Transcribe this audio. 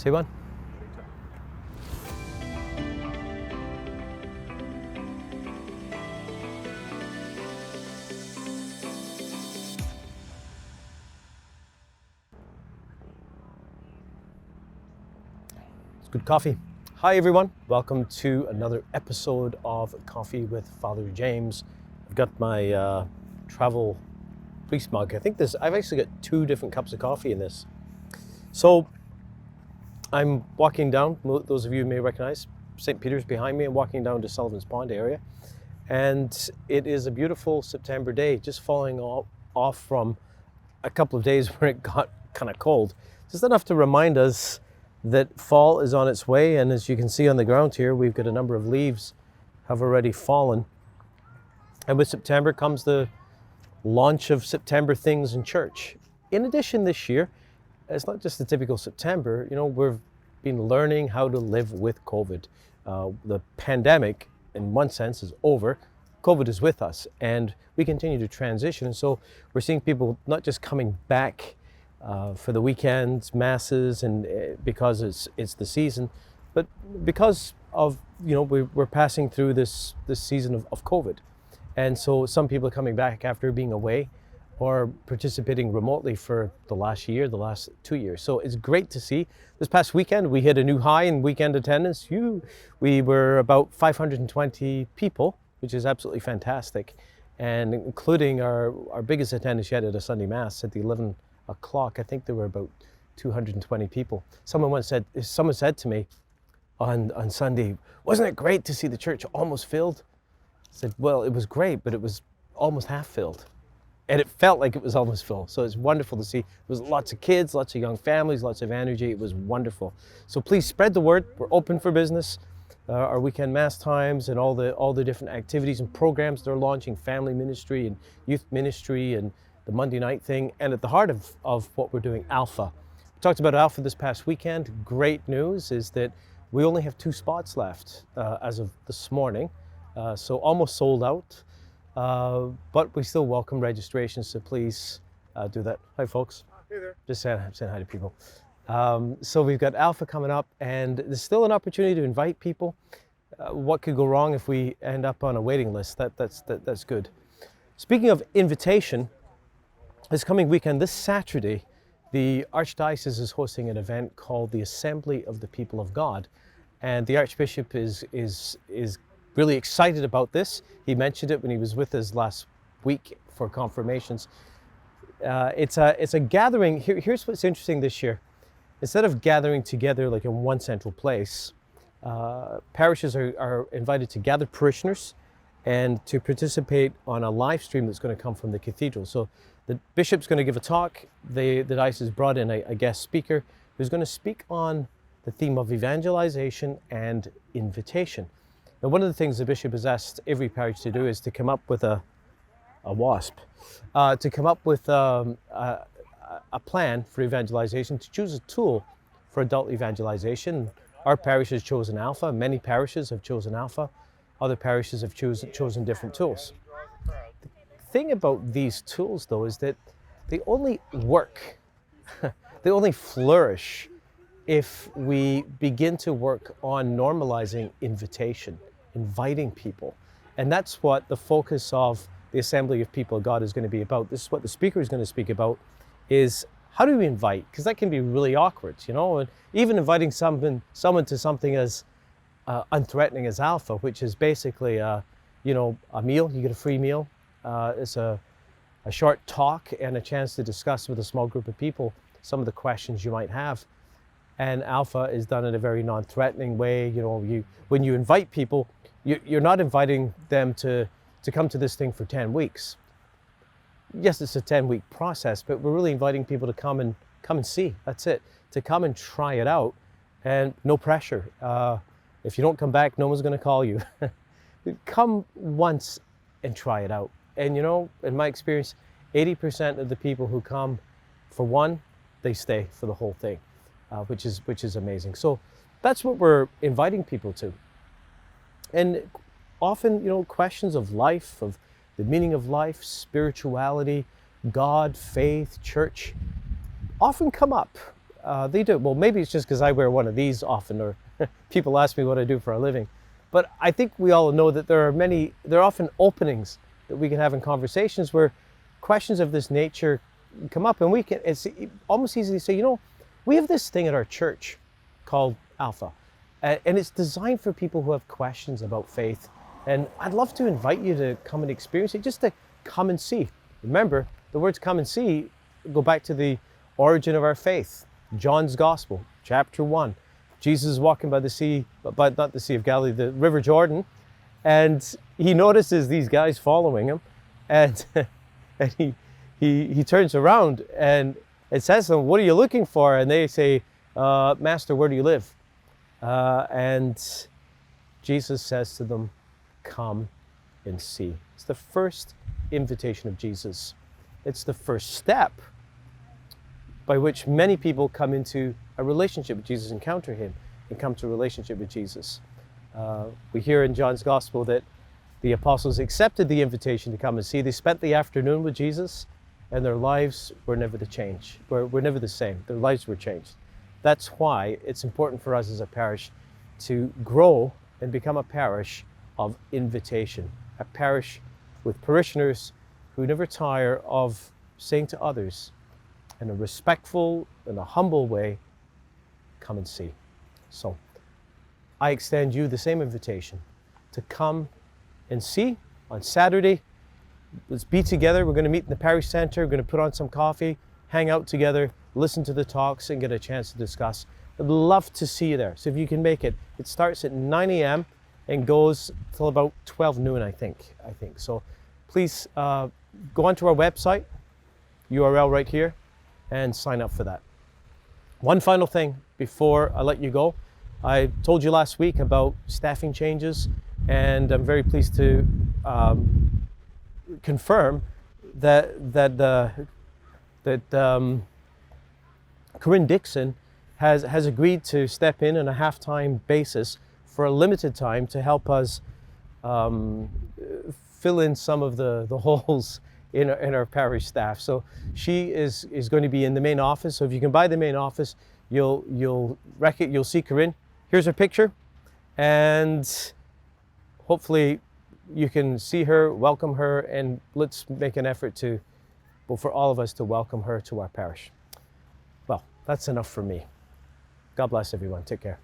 Say one. It's good coffee. Hi everyone, welcome to another episode of Coffee with Father James. I've got my travel priest mug. I think I've actually got two different cups of coffee in this. So I'm walking down, those of you may recognize, St. Peter's behind me. I'm walking down to Sullivan's Pond area. And it is a beautiful September day, just falling off from a couple of days where it got kind of cold. Just enough to remind us that fall is on its way. And as you can see on the ground here, we've got a number of leaves have already fallen. And with September comes the launch of September things in church. In addition, this year, it's not just the typical September. You know, we've been learning how to live with COVID. The pandemic, in one sense, is over. COVID is with us, and we continue to transition. And so we're seeing people not just coming back for the weekends, masses, and because it's the season, but because of, you know, we're passing through this season of COVID. And so some people are coming back after being away or participating remotely for the last 2 years. So it's great to see. This past weekend, we hit a new high in weekend attendance. We were about 520 people, which is absolutely fantastic. And including our biggest attendance yet at a Sunday Mass at the 11 o'clock, I think there were about 220 people. Someone said to me on Sunday, wasn't it great to see the church almost filled? I said, well, it was great, but it was almost half filled. And it felt like it was almost full. So it's wonderful to see. There was lots of kids, lots of young families, lots of energy. It was wonderful. So please spread the word. We're open for business. Our weekend mass times and all the different activities and programs they're launching, family ministry and youth ministry and the Monday night thing. And at the heart of what we're doing, Alpha. We talked about Alpha this past weekend. Great news is that we only have 2 spots left as of this morning. So almost sold out. But we still welcome registrations, so please do that. Hi folks. Hey there. Just saying hi to people. So we've got Alpha coming up, and there's still an opportunity to invite people. What could go wrong if we end up on a waiting list? That's good. Speaking of invitation, this coming weekend, this Saturday, the Archdiocese is hosting an event called the Assembly of the People of God, and the Archbishop is really excited about this. He mentioned it when he was with us last week for confirmations. It's a gathering. Here's what's interesting this year. Instead of gathering together like in one central place, parishes are invited to gather parishioners and to participate on a live stream that's going to come from the cathedral. So the bishop's going to give a talk. The diocese brought in a guest speaker who's going to speak on the theme of evangelization and invitation. Now, one of the things the bishop has asked every parish to do is to come up with a plan for evangelization, to choose a tool for adult evangelization. Our parish has chosen Alpha. Many parishes have chosen Alpha. Other parishes have chosen different tools. The thing about these tools, though, is that they only work, they only flourish if we begin to work on normalizing invitation, inviting people. And that's what the focus of the Assembly of People of God is going to be about. This is what the speaker is going to speak about, is how do we invite? Because that can be really awkward, you know, and even inviting someone to something as unthreatening as Alpha, which is basically a meal. You get a free meal. It's a short talk and a chance to discuss with a small group of people some of the questions you might have. And Alpha is done in a very non-threatening way. You know, when you invite people, you're not inviting them to come to this thing for 10 weeks. Yes, it's a 10-week process, but we're really inviting people to come and see. That's it. To come and try it out, and no pressure. If you don't come back, no one's going to call you. Come once and try it out. And you know, in my experience, 80% of the people who come for one, they stay for the whole thing, which is amazing. So that's what we're inviting people to. And often, you know, questions of life, of the meaning of life, spirituality, God, faith, church, often come up. They do. Well, maybe it's just because I wear one of these often, or people ask me what I do for a living. But I think we all know that there are often openings that we can have in conversations where questions of this nature come up, and it's almost easy to say, we have this thing at our church called Alpha, and it's designed for people who have questions about faith. And I'd love to invite you to come and experience it, just to come and see. Remember, the words come and see go back to the origin of our faith. John's Gospel, chapter 1. Jesus is walking by the sea, but not the Sea of Galilee, the River Jordan, and he notices these guys following him, and and he turns around and it says to them, "What are you looking for?" And they say, "Master, where do you live?" And Jesus says to them, "Come and see." It's the first invitation of Jesus. It's the first step by which many people come into a relationship with Jesus, encounter him, and come to a relationship with Jesus. We hear in John's Gospel that the apostles accepted the invitation to come and see. They spent the afternoon with Jesus, and their lives were never were never the same. Their lives were changed. That's why it's important for us as a parish to grow and become a parish of invitation, a parish with parishioners who never tire of saying to others in a respectful and a humble way, "Come and see." So I extend you the same invitation to come and see on Saturday. Let's be together. We're going to meet in the parish center. We're going to put on some coffee, hang out together, listen to the talks, and get a chance to discuss. I'd love to see you there. So if you can make it, it starts at 9 a.m. and goes till about 12 noon, I think. So please go onto our website, URL right here, and sign up for that. One final thing before I let you go. I told you last week about staffing changes, and I'm very pleased to confirm that Corinne Dixon has agreed to step in on a half-time basis for a limited time to help us fill in some of the holes in our parish staff. So she is going to be in the main office. So if you can buy the main office, you'll see Corinne. Here's her picture, and hopefully you can see her, welcome her, and let's make an effort for all of us to welcome her to our parish. Well, that's enough for me. God bless everyone. Take care.